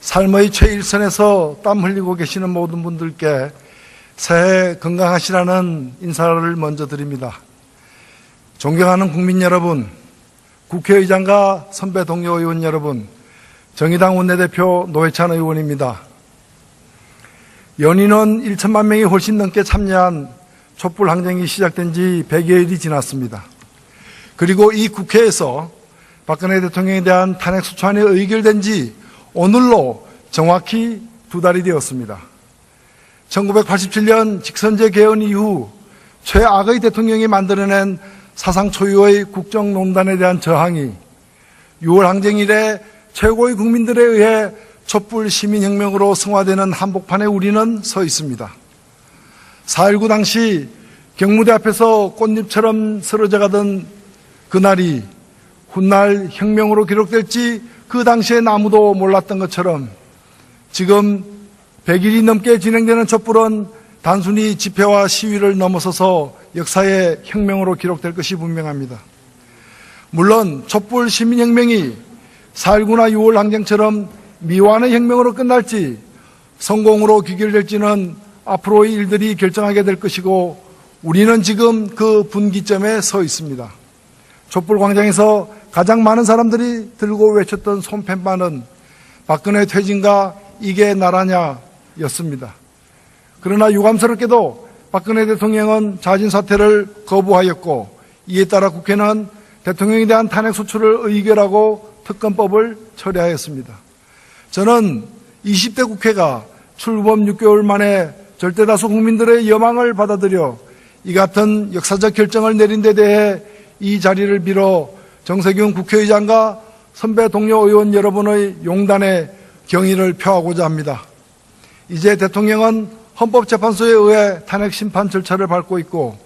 삶의 최일선에서 땀 흘리고 계시는 모든 분들께 새해 건강하시라는 인사를 먼저 드립니다. 존경하는 국민 여러분, 국회의장과 선배 동료 의원 여러분, 정의당 원내대표 노회찬 의원입니다. 연인원 1천만 명이 훨씬 넘게 참여한 촛불 항쟁이 시작된 지 100여일이 지났습니다. 그리고 이 국회에서 박근혜 대통령에 대한 탄핵 소추안이 의결된 지 오늘로 정확히 2달이 되었습니다. 1987년 직선제 개헌 이후 최악의 대통령이 만들어낸 사상 초유의 국정농단에 대한 저항이 6월 항쟁 이래 최고의 국민들에 의해 촛불 시민혁명으로 승화되는 한복판에 우리는 서 있습니다. 4.19 당시 경무대 앞에서 꽃잎처럼 쓰러져가던 그날이 훗날 혁명으로 기록될지 그 당시엔 아무도 몰랐던 것처럼 지금 100일이 넘게 진행되는 촛불은 단순히 집회와 시위를 넘어서서 역사의 혁명으로 기록될 것이 분명합니다. 물론 촛불 시민혁명이 4.19나 6월 항쟁처럼 미완의 혁명으로 끝날지 성공으로 귀결될지는 앞으로의 일들이 결정하게 될 것이고 우리는 지금 그 분기점에 서 있습니다. 촛불 광장에서 가장 많은 사람들이 들고 외쳤던 손펜바는 박근혜 퇴진과 이게 나라냐 였습니다. 그러나 유감스럽게도 박근혜 대통령은 자진 사퇴를 거부하였고 이에 따라 국회는 대통령에 대한 탄핵 소추를 의결하고 특검법을 처리하였습니다. 저는 20대 국회가 출범 6개월 만에 절대다수 국민들의 여망을 받아들여 이 같은 역사적 결정을 내린 데 대해 이 자리를 빌어 정세균 국회의장과 선배 동료 의원 여러분의 용단에 경의를 표하고자 합니다. 이제 대통령은 헌법재판소에 의해 탄핵 심판 절차를 밟고 있고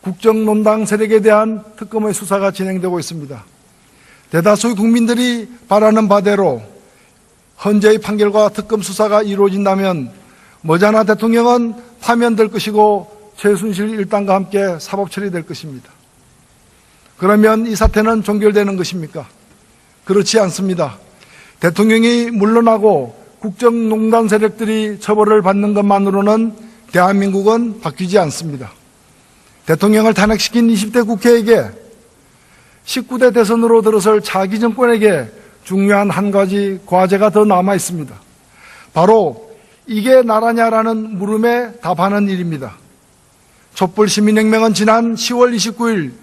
국정농단 세력에 대한 특검의 수사가 진행되고 있습니다. 대다수의 국민들이 바라는 바대로 헌재의 판결과 특검 수사가 이루어진다면 머지않아 대통령은 파면될 것이고 최순실 일당과 함께 사법 처리될 것입니다. 그러면 이 사태는 종결되는 것입니까? 그렇지 않습니다. 대통령이 물러나고 국정농단 세력들이 처벌을 받는 것만으로는 대한민국은 바뀌지 않습니다. 대통령을 탄핵시킨 20대 국회에게 19대 대선으로 들어설 차기 정권에게 중요한 한 가지 과제가 더 남아 있습니다. 바로 이게 나라냐라는 물음에 답하는 일입니다. 촛불 시민혁명은 지난 10월 29일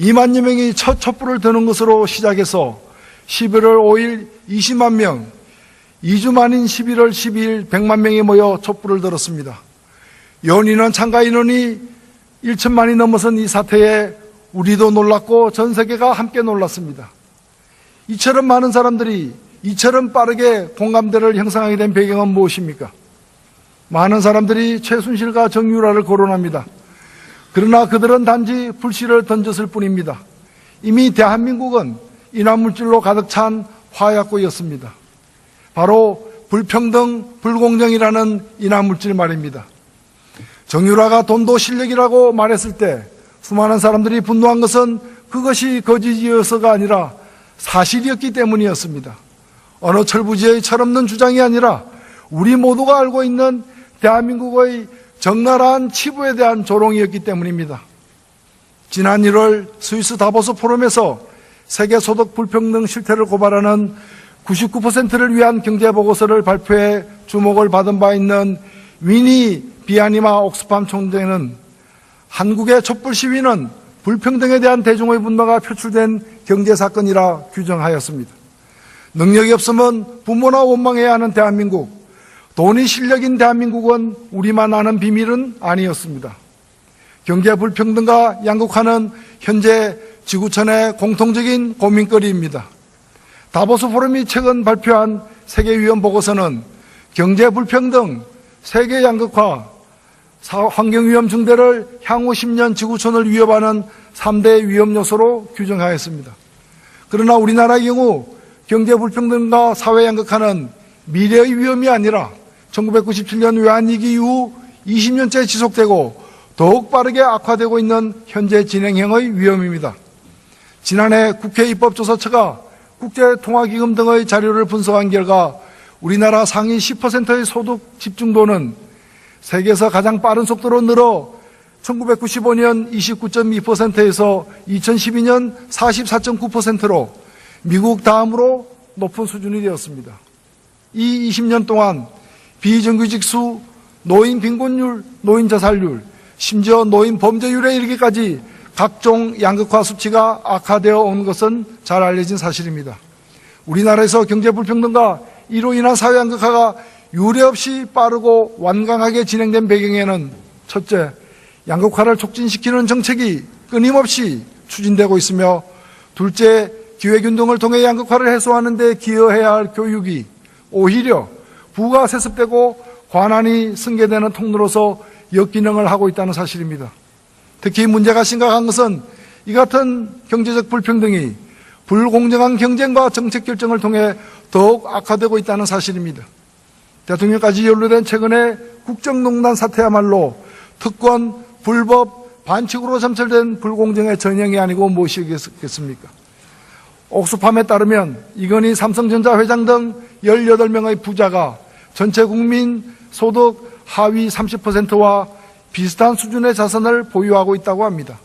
2만여 명이 첫 촛불을 드는 것으로 시작해서 11월 5일 20만 명, 2주 만인 11월 12일 100만 명이 모여 촛불을 들었습니다. 연인원 참가 인원이 1천만이 넘어선 이 사태에 우리도 놀랐고 전 세계가 함께 놀랐습니다. 이처럼 많은 사람들이 이처럼 빠르게 공감대를 형성하게 된 배경은 무엇입니까? 많은 사람들이 최순실과 정유라를 거론합니다. 그러나 그들은 단지 불씨를 던졌을 뿐입니다. 이미 대한민국은 인화물질로 가득 찬 화약고였습니다. 바로 불평등, 불공정이라는 인화물질 말입니다. 정유라가 돈도 실력이라고 말했을 때 수많은 사람들이 분노한 것은 그것이 거짓이어서가 아니라 사실이었기 때문이었습니다. 어느 철부지의 철없는 주장이 아니라 우리 모두가 알고 있는 대한민국의 적나라한 치부에 대한 조롱이었기 때문입니다. 지난 1월 스위스 다보스 포럼에서 세계 소득 불평등 실태를 고발하는 99%를 위한 경제보고서를 발표해 주목을 받은 바 있는 위니 비아니마 옥스팜 총재는 한국의 촛불 시위는 불평등에 대한 대중의 분노가 표출된 경제사건이라 규정하였습니다. 능력이 없으면 부모나 원망해야 하는 대한민국, 돈이 실력인 대한민국은 우리만 아는 비밀은 아니었습니다. 경제 불평등과 양극화는 현재 지구촌의 공통적인 고민거리입니다. 다보스 포럼이 최근 발표한 세계위험 보고서는 경제 불평등, 세계 양극화, 환경위험 증대를 향후 10년 지구촌을 위협하는 3대 위험 요소로 규정하였습니다. 그러나 우리나라의 경우 경제 불평등과 사회 양극화는 미래의 위험이 아니라 1997년 외환위기 이후 20년째 지속되고 더욱 빠르게 악화되고 있는 현재 진행형의 위험입니다. 지난해 국회 입법조사처가 국제통화기금 등의 자료를 분석한 결과 우리나라 상위 10%의 소득 집중도는 세계에서 가장 빠른 속도로 늘어 1995년 29.2%에서 2012년 44.9%로 미국 다음으로 높은 수준이 되었습니다. 이 20년 동안 비정규직 수, 노인 빈곤율, 노인 자살률, 심지어 노인 범죄율에 이르기까지 각종 양극화 수치가 악화되어 온 것은 잘 알려진 사실입니다. 우리나라에서 경제 불평등과 이로 인한 사회 양극화가 유례없이 빠르고 완강하게 진행된 배경에는 첫째, 양극화를 촉진시키는 정책이 끊임없이 추진되고 있으며, 둘째, 기회균등을 통해 양극화를 해소하는 데 기여해야 할 교육이 오히려 부가 세습되고 관한이 승계되는 통로로서 역기능을 하고 있다는 사실입니다. 특히 문제가 심각한 것은 이 같은 경제적 불평등이 불공정한 경쟁과 정책 결정을 통해 더욱 악화되고 있다는 사실입니다. 대통령까지 연루된 최근의 국정농단 사태야말로 특권, 불법, 반칙으로 점철된 불공정의 전형이 아니고 무엇이겠습니까? 옥수팜에 따르면 이건희 삼성전자 회장 등 18명의 부자가 전체 국민 소득 하위 30%와 비슷한 수준의 자산을 보유하고 있다고 합니다.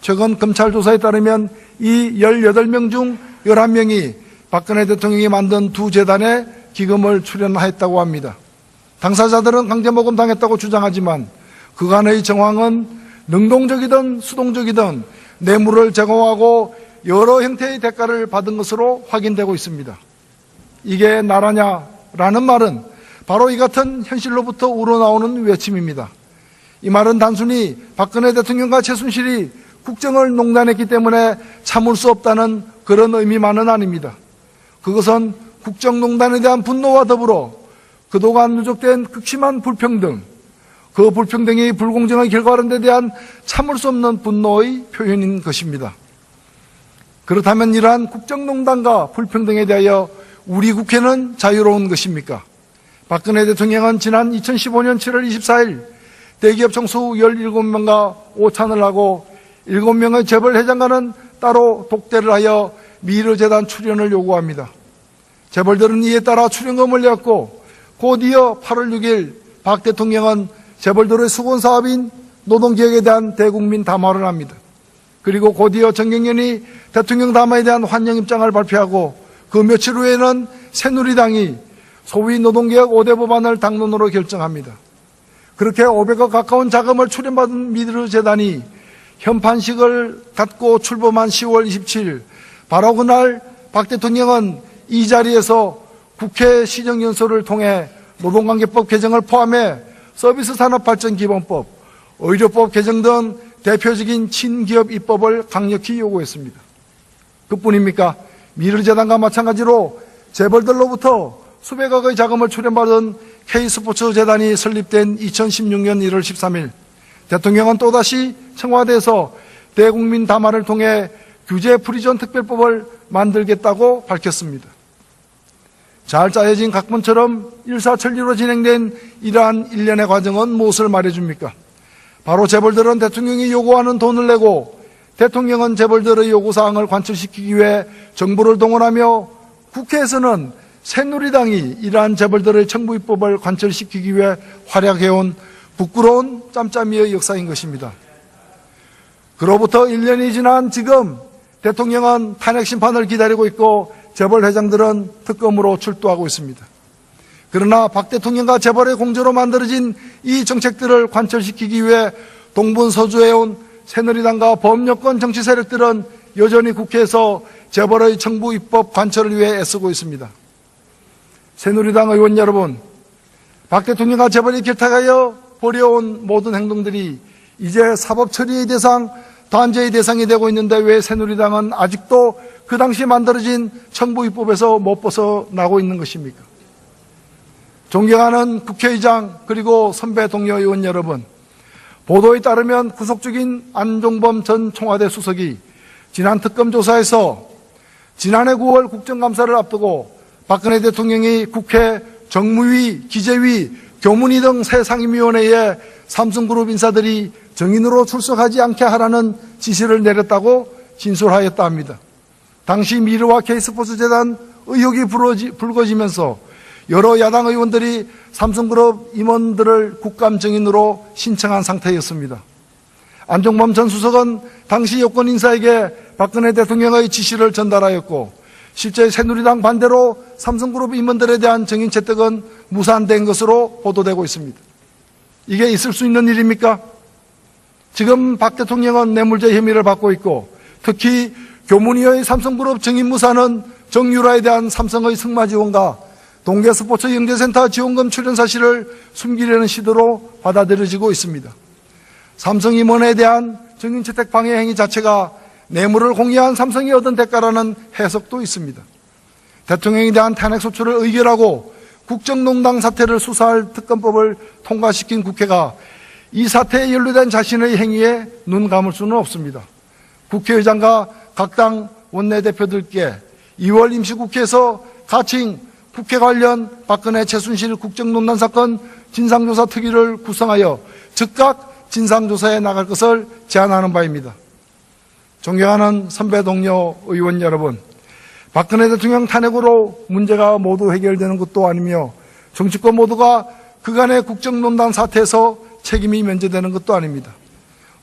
최근 검찰 조사에 따르면 이 18명 중 11명이 박근혜 대통령이 만든 두 재단에 기금을 출연했다고 합니다. 당사자들은 강제모금 당했다고 주장하지만 그간의 정황은 능동적이든 수동적이든 뇌물을 제공하고 여러 형태의 대가를 받은 것으로 확인되고 있습니다. 이게 나라냐라는 말은 바로 이 같은 현실로부터 우러나오는 외침입니다. 이 말은 단순히 박근혜 대통령과 최순실이 국정을 농단했기 때문에 참을 수 없다는 그런 의미만은 아닙니다. 그것은 국정농단에 대한 분노와 더불어 그동안 누적된 극심한 불평등, 그 불평등이 불공정의 결과라는 데 대한 참을 수 없는 분노의 표현인 것입니다. 그렇다면 이러한 국정농단과 불평등에 대하여 우리 국회는 자유로운 것입니까? 박근혜 대통령은 지난 2015년 7월 24일 대기업 총수 17명과 오찬을 하고 7명의 재벌 회장과는 따로 독대를 하여 미르재단 출연을 요구합니다. 재벌들은 이에 따라 출연금을 내었고 곧이어 8월 6일 박 대통령은 재벌들의 수건사업인 노동개혁에 대한 대국민 담화를 합니다. 그리고 곧이어 정경련이 대통령 담화에 대한 환영 입장을 발표하고 그 며칠 후에는 새누리당이 소위 노동개혁 5대 법안을 당론으로 결정합니다. 그렇게 500억 가까운 자금을 출연받은 미르재단이 현판식을 갖고 출범한 10월 27일 바로 그날 박 대통령은 이 자리에서 국회 시정연설을 통해 노동관계법 개정을 포함해 서비스산업발전기본법, 의료법 개정 등 대표적인 친기업 입법을 강력히 요구했습니다. 그뿐입니까? 미르재단과 마찬가지로 재벌들로부터 수백억의 자금을 출연받은 K스포츠재단이 설립된 2016년 1월 13일 대통령은 또다시 청와대에서 대국민 담화를 통해 규제 프리존 특별법을 만들겠다고 밝혔습니다. 잘 짜여진 각본처럼 일사천리로 진행된 이러한 일련의 과정은 무엇을 말해줍니까? 바로 재벌들은 대통령이 요구하는 돈을 내고 대통령은 재벌들의 요구사항을 관철시키기 위해 정부를 동원하며 국회에서는 새누리당이 이러한 재벌들의 청부 입법을 관철시키기 위해 활약해온 부끄러운 짬짬이의 역사인 것입니다. 그로부터 1년이 지난 지금 대통령은 탄핵 심판을 기다리고 있고 재벌 회장들은 특검으로 출두하고 있습니다. 그러나 박 대통령과 재벌의 공조로 만들어진 이 정책들을 관철시키기 위해 동분서주해온 새누리당과 범여권 정치 세력들은 여전히 국회에서 재벌의 청부 입법 관철을 위해 애쓰고 있습니다. 새누리당 의원 여러분, 박 대통령과 재벌이 결탁하여 벌여온 모든 행동들이 이제 사법 처리의 대상, 단죄의 대상이 되고 있는데 왜 새누리당은 아직도 그 당시 만들어진 청부 입법에서 못 벗어나고 있는 것입니까? 존경하는 국회의장 그리고 선배 동료 의원 여러분, 보도에 따르면 구속 중인 안종범 전 청와대 수석이 지난 특검 조사에서 지난해 9월 국정감사를 앞두고 박근혜 대통령이 국회, 정무위, 기재위, 교문위 등 새 상임위원회에 삼성그룹 인사들이 정인으로 출석하지 않게 하라는 지시를 내렸다고 진술하였다 합니다. 당시 미르와 K스포츠재단 의혹이 불거지면서 여러 야당 의원들이 삼성그룹 임원들을 국감 증인으로 신청한 상태였습니다. 안종범 전 수석은 당시 여권 인사에게 박근혜 대통령의 지시를 전달하였고 실제 새누리당 반대로 삼성그룹 임원들에 대한 증인 채택은 무산된 것으로 보도되고 있습니다. 이게 있을 수 있는 일입니까? 지금 박 대통령은 뇌물죄 혐의를 받고 있고 특히 교문위의 삼성그룹 증인 무산은 정유라에 대한 삼성의 승마 지원과 동계스포츠 영재센터 지원금 출연 사실을 숨기려는 시도로 받아들여지고 있습니다. 삼성 임원에 대한 증인 채택 방해 행위 자체가 뇌물을 공유한 삼성이 얻은 대가라는 해석도 있습니다. 대통령에 대한 탄핵 소추를 의결하고 국정농단 사태를 수사할 특검법을 통과시킨 국회가 이 사태에 연루된 자신의 행위에 눈 감을 수는 없습니다. 국회의장과 각 당 원내대표들께 2월 임시국회에서 가칭 국회 관련 박근혜 최순실 국정농단 사건 진상조사 특위를 구성하여 즉각 진상조사에 나갈 것을 제안하는 바입니다. 존경하는 선배 동료 의원 여러분, 박근혜 대통령 탄핵으로 문제가 모두 해결되는 것도 아니며 정치권 모두가 그간의 국정농단 사태에서 책임이 면제되는 것도 아닙니다.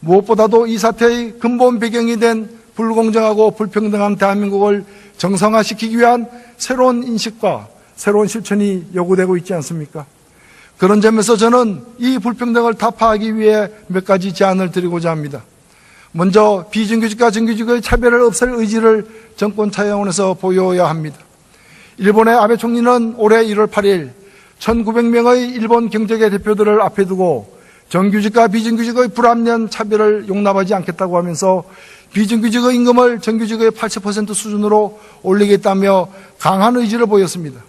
무엇보다도 이 사태의 근본 배경이 된 불공정하고 불평등한 대한민국을 정상화시키기 위한 새로운 인식과 새로운 실천이 요구되고 있지 않습니까? 그런 점에서 저는 이 불평등을 타파하기 위해 몇 가지 제안을 드리고자 합니다. 먼저 비정규직과 정규직의 차별을 없앨 의지를 정권 차원에서 보여야 합니다. 일본의 아베 총리는 올해 1월 8일 1900명의 일본 경제계 대표들을 앞에 두고 정규직과 비정규직의 불합리한 차별을 용납하지 않겠다고 하면서 비정규직의 임금을 정규직의 80% 수준으로 올리겠다며 강한 의지를 보였습니다.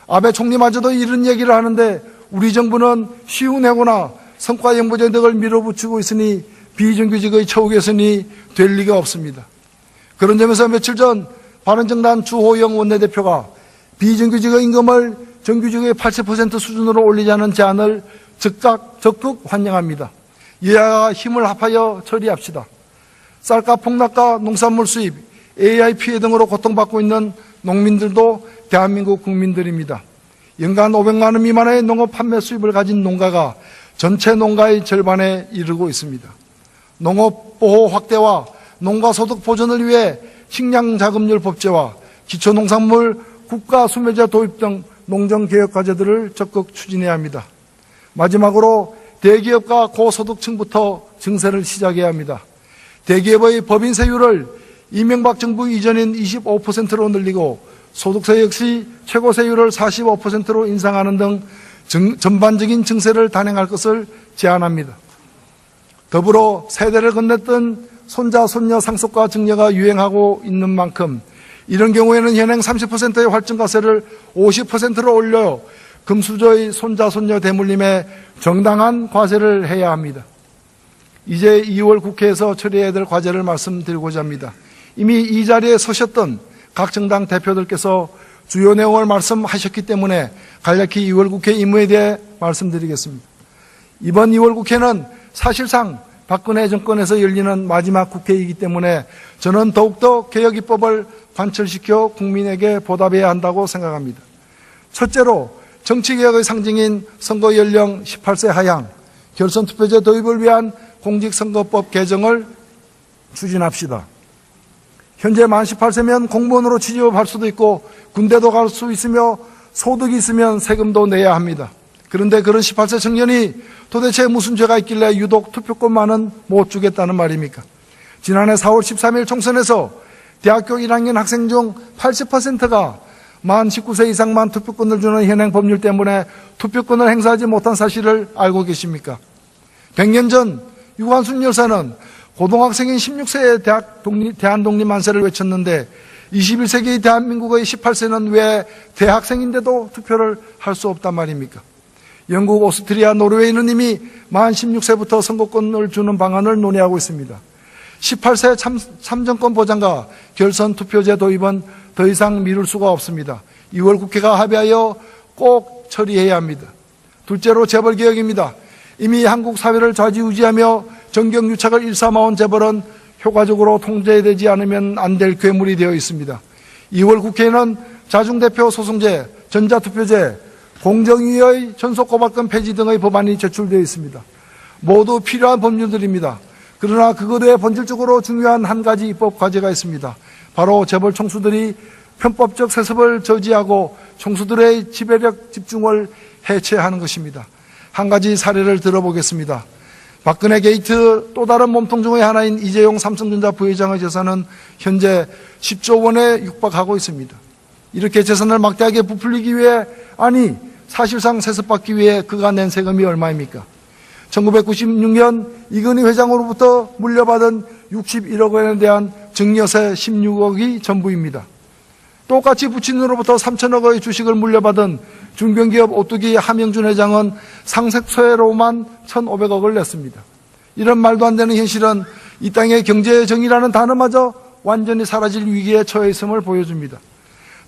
아베 총리마저도 이런 얘기를 하는데 우리 정부는 쉬운 해고나 성과 영부제 등을 밀어붙이고 있으니 비정규직의 처우 개선이 될 리가 없습니다. 그런 점에서 며칠 전 바른정당 주호영 원내대표가 비정규직의 임금을 정규직의 80% 수준으로 올리자는 제안을 적극 환영합니다. 여야가 힘을 합하여 처리합시다. 쌀값 폭락과 농산물 수입, AI 피해 등으로 고통받고 있는 농민들도 대한민국 국민들입니다. 연간 500만 원 미만의 농업 판매 수입을 가진 농가가 전체 농가의 절반에 이르고 있습니다. 농업보호 확대와 농가소득 보전을 위해 식량자금률 법제와 기초농산물 국가수매제 도입 등 농정개혁 과제들을 적극 추진해야 합니다. 마지막으로 대기업과 고소득층부터 증세를 시작해야 합니다. 대기업의 법인세율을 이명박 정부 이전인 25%로 늘리고 소득세 역시 최고세율을 45%로 인상하는 등 전반적인 증세를 단행할 것을 제안합니다. 더불어 세대를 건넸던 손자, 손녀 상속과 증여가 유행하고 있는 만큼 이런 경우에는 현행 30%의 활증가세를 50%로 올려 금수저의 손자, 손녀 대물림에 정당한 과세를 해야 합니다. 이제 2월 국회에서 처리해야 될 과제를 말씀드리고자 합니다. 이미 이 자리에 서셨던 각 정당 대표들께서 주요 내용을 말씀하셨기 때문에 간략히 2월 국회 임무에 대해 말씀드리겠습니다. 이번 2월 국회는 사실상 박근혜 정권에서 열리는 마지막 국회이기 때문에 저는 더욱더 개혁입법을 관철시켜 국민에게 보답해야 한다고 생각합니다. 첫째로 정치개혁의 상징인 선거연령 18세 하향, 결선투표제 도입을 위한 공직선거법 개정을 추진합시다. 현재 만 18세면 공무원으로 취업할 수도 있고 군대도 갈 수 있으며 소득이 있으면 세금도 내야 합니다. 그런데 그런 18세 청년이 도대체 무슨 죄가 있길래 유독 투표권만은 못 주겠다는 말입니까? 지난해 4월 13일 총선에서 대학교 1학년 학생 중 80%가 만 19세 이상만 투표권을 주는 현행 법률 때문에 투표권을 행사하지 못한 사실을 알고 계십니까? 100년 전 유관순 열사는 고등학생인 16세에 대한독립 만세를 외쳤는데 21세기 대한민국의 18세는 왜 대학생인데도 투표를 할 수 없단 말입니까? 영국, 오스트리아, 노르웨이는 이미 만 16세부터 선거권을 주는 방안을 논의하고 있습니다. 18세 참정권 보장과 결선 투표제 도입은 더 이상 미룰 수가 없습니다. 2월 국회가 합의하여 꼭 처리해야 합니다. 둘째로 재벌개혁입니다. 이미 한국 사회를 좌지우지하며 정경유착을 일삼아온 재벌은 효과적으로 통제되지 않으면 안 될 괴물이 되어 있습니다. 2월 국회에는 자중대표 소송제, 전자투표제, 공정위의 전속고발권 폐지 등의 법안이 제출되어 있습니다. 모두 필요한 법률들입니다. 그러나 그것 외에 본질적으로 중요한 한 가지 입법 과제가 있습니다. 바로 재벌 총수들이 편법적 세습을 저지하고 총수들의 지배력 집중을 해체하는 것입니다. 한 가지 사례를 들어보겠습니다. 박근혜 게이트 또 다른 몸통 중의 하나인 이재용 삼성전자 부회장의 재산은 현재 10조 원에 육박하고 있습니다. 이렇게 재산을 막대하게 부풀리기 위해, 아니 사실상 세습받기 위해 그가 낸 세금이 얼마입니까? 1996년 이건희 회장으로부터 물려받은 61억 원에 대한 증여세 16억이 전부입니다. 똑같이 부친으로부터 3천억의 주식을 물려받은 중견기업 오뚜기 함영준 회장은 상속세로만 1,500억을 냈습니다. 이런 말도 안 되는 현실은 이 땅의 경제의 정의라는 단어마저 완전히 사라질 위기에 처해 있음을 보여줍니다.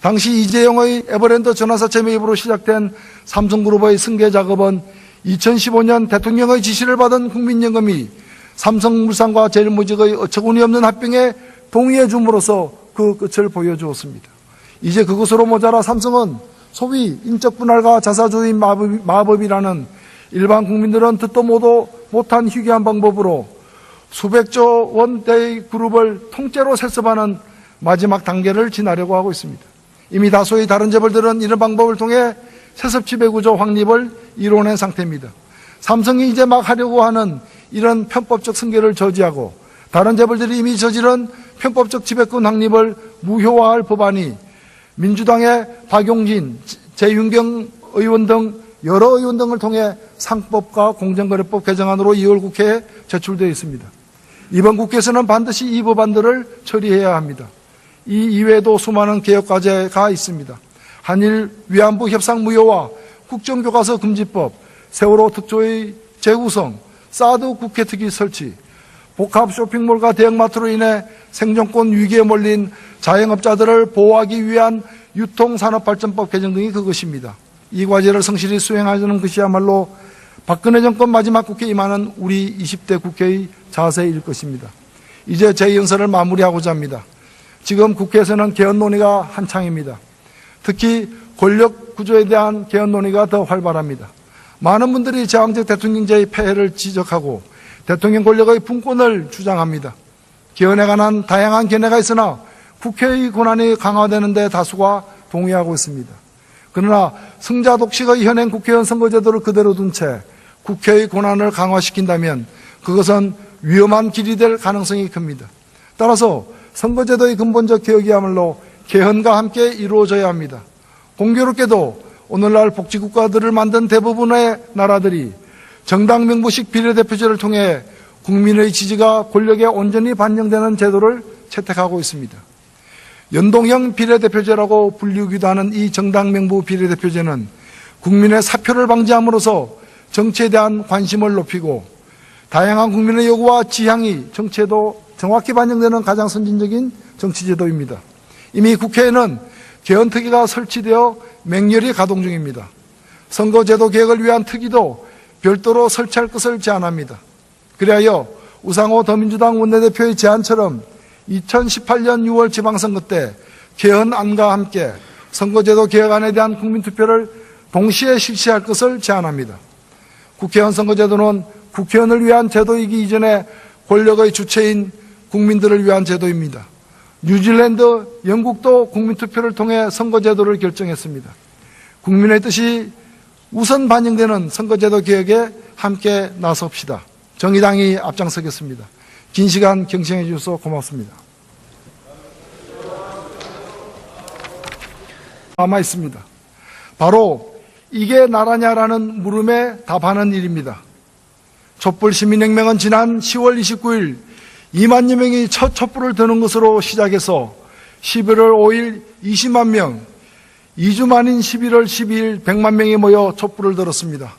당시 이재용의 에버랜드 전화사채 매입으로 시작된 삼성그룹의 승계 작업은 2015년 대통령의 지시를 받은 국민연금이 삼성물산과 제일모직의 어처구니 없는 합병에 동의해 줌으로써 그 끝을 보여주었습니다. 이제 그것으로 모자라 삼성은 소위 인적 분할과 자사주의 마법이라는 일반 국민들은 듣도 못한 희귀한 방법으로 수백조 원대의 그룹을 통째로 세습하는 마지막 단계를 지나려고 하고 있습니다. 이미 다수의 다른 재벌들은 이런 방법을 통해 세습 지배구조 확립을 이뤄낸 상태입니다. 삼성이 이제 막 하려고 하는 이런 편법적 승계를 저지하고 다른 재벌들이 이미 저지른 편법적 지배권 확립을 무효화할 법안이 민주당의 박용진, 재윤경 의원 등 여러 의원 등을 통해 상법과 공정거래법 개정안으로 2월 국회에 제출되어 있습니다. 이번 국회에서는 반드시 이 법안들을 처리해야 합니다. 이 이외에도 수많은 개혁 과제가 있습니다. 한일 위안부 협상 무효화, 국정교과서 금지법, 세월호 특조의 재구성, 사드 국회 특위 설치, 복합 쇼핑몰과 대형마트로 인해 생존권 위기에 몰린 자영업자들을 보호하기 위한 유통산업발전법 개정 등이 그것입니다. 이 과제를 성실히 수행하는 것이야말로 박근혜 정권 마지막 국회에 임하는 우리 20대 국회의 자세일 것입니다. 이제 제 연설을 마무리하고자 합니다. 지금 국회에서는 개헌 논의가 한창입니다. 특히 권력 구조에 대한 개헌 논의가 더 활발합니다. 많은 분들이 제왕적 대통령제의 폐해를 지적하고 대통령 권력의 분권을 주장합니다. 개헌에 관한 다양한 견해가 있으나 국회의 권한이 강화되는 데 다수가 동의하고 있습니다. 그러나 승자 독식의 현행 국회의원 선거제도를 그대로 둔 채 국회의 권한을 강화시킨다면 그것은 위험한 길이 될 가능성이 큽니다. 따라서 선거제도의 근본적 개혁이야말로 개헌과 함께 이루어져야 합니다. 공교롭게도 오늘날 복지국가들을 만든 대부분의 나라들이 정당 명부식 비례대표제를 통해 국민의 지지가 권력에 온전히 반영되는 제도를 채택하고 있습니다. 연동형 비례대표제라고 불리우기도 하는 이 정당 명부 비례대표제는 국민의 사표를 방지함으로써 정치에 대한 관심을 높이고 다양한 국민의 요구와 지향이 정치에도 정확히 반영되는 가장 선진적인 정치제도입니다. 이미 국회에는 개헌특위가 설치되어 맹렬히 가동 중입니다. 선거제도 개혁을 위한 특위도 별도로 설치할 것을 제안합니다. 그리하여 우상호 더민주당 원내대표의 제안처럼 2018년 6월 지방선거 때 개헌안과 함께 선거제도 개혁안에 대한 국민투표를 동시에 실시할 것을 제안합니다. 국회의원 선거제도는 국회의원을 위한 제도이기 이전에 권력의 주체인 국민들을 위한 제도입니다. 뉴질랜드, 영국도 국민투표를 통해 선거제도를 결정했습니다. 국민의 뜻이 우선 반영되는 선거제도 개혁에 함께 나섭시다. 정의당이 앞장서겠습니다. 긴 시간 경청해 주셔서 고맙습니다. 남아 있습니다. 바로 이게 나라냐라는 물음에 답하는 일입니다. 촛불 시민혁명은 지난 10월 29일 2만여 명이 첫 촛불을 드는 것으로 시작해서 11월 5일 20만 명, 2주 만인 11월 12일 100만 명이 모여 촛불을 들었습니다.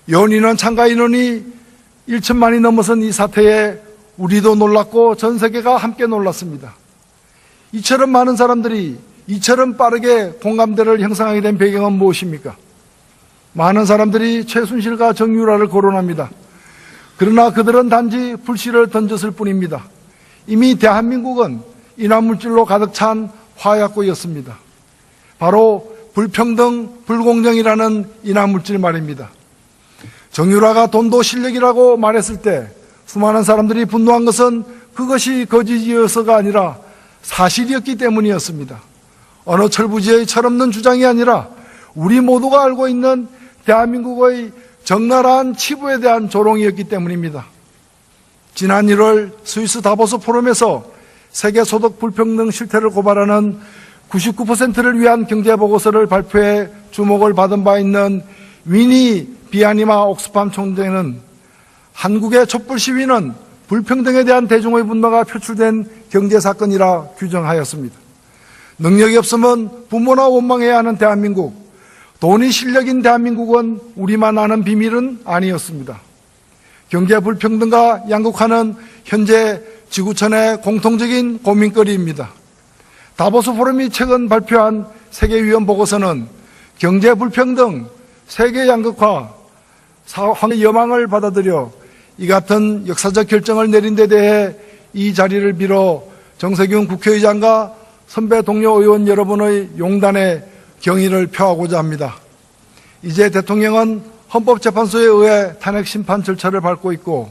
연인원 참가 인원이 1천만이 넘어선 이 사태에 우리도 놀랐고 전 세계가 함께 놀랐습니다. 이처럼 많은 사람들이 이처럼 빠르게 공감대를 형성하게 된 배경은 무엇입니까? 많은 사람들이 최순실과 정유라를 거론합니다. 그러나 그들은 단지 불씨를 던졌을 뿐입니다. 이미 대한민국은 인화물질로 가득 찬 화약고였습니다. 바로 불평등, 불공정이라는 인화물질 말입니다. 정유라가 돈도 실력이라고 말했을 때 수많은 사람들이 분노한 것은 그것이 거짓이어서가 아니라 사실이었기 때문이었습니다. 어느 철부지의 철없는 주장이 아니라 우리 모두가 알고 있는 대한민국의 적나라한 치부에 대한 조롱이었기 때문입니다. 지난 1월 스위스 다보스 포럼에서 세계 소득 불평등 실태를 고발하는 99%를 위한 경제보고서를 발표해 주목을 받은 바 있는 위니 비아니마 옥스팜 총재는 한국의 촛불 시위는 불평등에 대한 대중의 분노가 표출된 경제사건이라 규정하였습니다. 능력이 없으면 부모나 원망해야 하는 대한민국, 돈이 실력인 대한민국은 우리만 아는 비밀은 아니었습니다. 경제 불평등과 양극화는 현재 지구촌의 공통적인 고민거리입니다. 다보스 포럼이 최근 발표한 세계위원 보고서는 경제 불평등, 세계 양극화, 사회의 여망을 받아들여 이 같은 역사적 결정을 내린 데 대해 이 자리를 빌어 정세균 국회의장과 선배 동료 의원 여러분의 용단에 경의를 표하고자 합니다. 이제 대통령은 헌법재판소에 의해 탄핵 심판 절차를 밟고 있고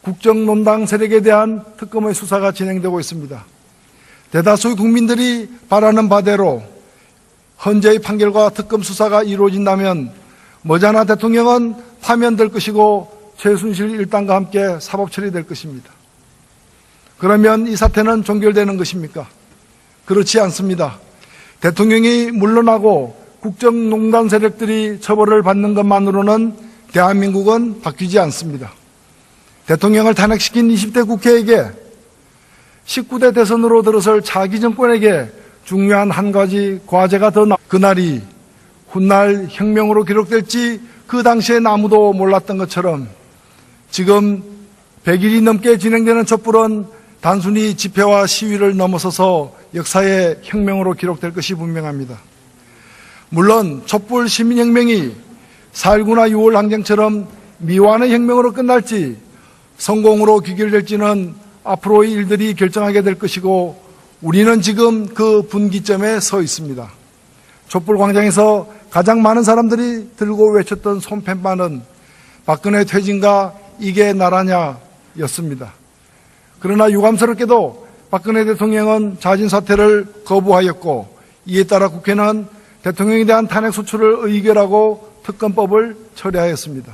국정농단 세력에 대한 특검의 수사가 진행되고 있습니다. 대다수의 국민들이 바라는 바대로 헌재의 판결과 특검 수사가 이루어진다면 머지않아 대통령은 파면될 것이고 최순실 일당과 함께 사법 처리될 것입니다. 그러면 이 사태는 종결되는 것입니까? 그렇지 않습니다. 대통령이 물러나고 국정농단 세력들이 처벌을 받는 것만으로는 대한민국은 바뀌지 않습니다. 대통령을 탄핵시킨 20대 국회에게 19대 대선으로 들어설 차기 정권에게 중요한 한 가지 과제가 더 그날이 훗날 혁명으로 기록될지 그 당시엔 아무도 몰랐던 것처럼 지금 100일이 넘게 진행되는 촛불은 단순히 집회와 시위를 넘어서서 역사의 혁명으로 기록될 것이 분명합니다. 물론 촛불 시민혁명이 4.19나 6월 항쟁처럼 미완의 혁명으로 끝날지 성공으로 귀결될지는 앞으로의 일들이 결정하게 될 것이고 우리는 지금 그 분기점에 서 있습니다. 촛불 광장에서 가장 많은 사람들이 들고 외쳤던 손팻말은 박근혜 퇴진과 이게 나라냐 였습니다. 그러나 유감스럽게도 박근혜 대통령은 자진 사퇴를 거부하였고 이에 따라 국회는 대통령에 대한 탄핵 소추를 의결하고 특검법을 처리하였습니다.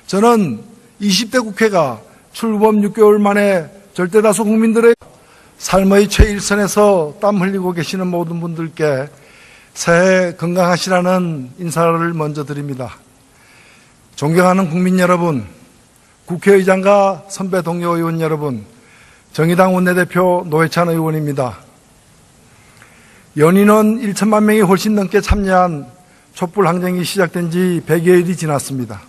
저는 20대 국회가 출범 6개월 만에 절대다수 국민들의 삶의 최일선에서 땀 흘리고 계시는 모든 분들께 새해 건강하시라는 인사를 먼저 드립니다. 존경하는 국민 여러분, 국회의장과 선배 동료 의원 여러분, 정의당 원내대표 노회찬 의원입니다. 연인원 1천만 명이 훨씬 넘게 참여한 촛불 항쟁이 시작된 지 100여일이 지났습니다.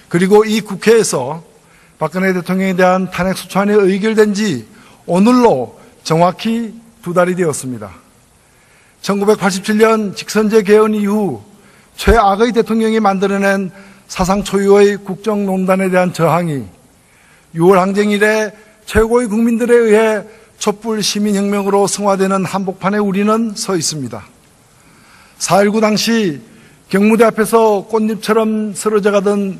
그리고 이 국회에서 박근혜 대통령에 대한 탄핵 소추안이 의결된 지 오늘로 정확히 2달이 되었습니다. 1987년 직선제 개헌 이후 최악의 대통령이 만들어낸 사상 초유의 국정농단에 대한 저항이 6월 항쟁 이래 최고의 국민들에 의해 촛불 시민혁명으로 승화되는 한복판에 우리는 서 있습니다. 4.19 당시 경무대 앞에서 꽃잎처럼 쓰러져 가던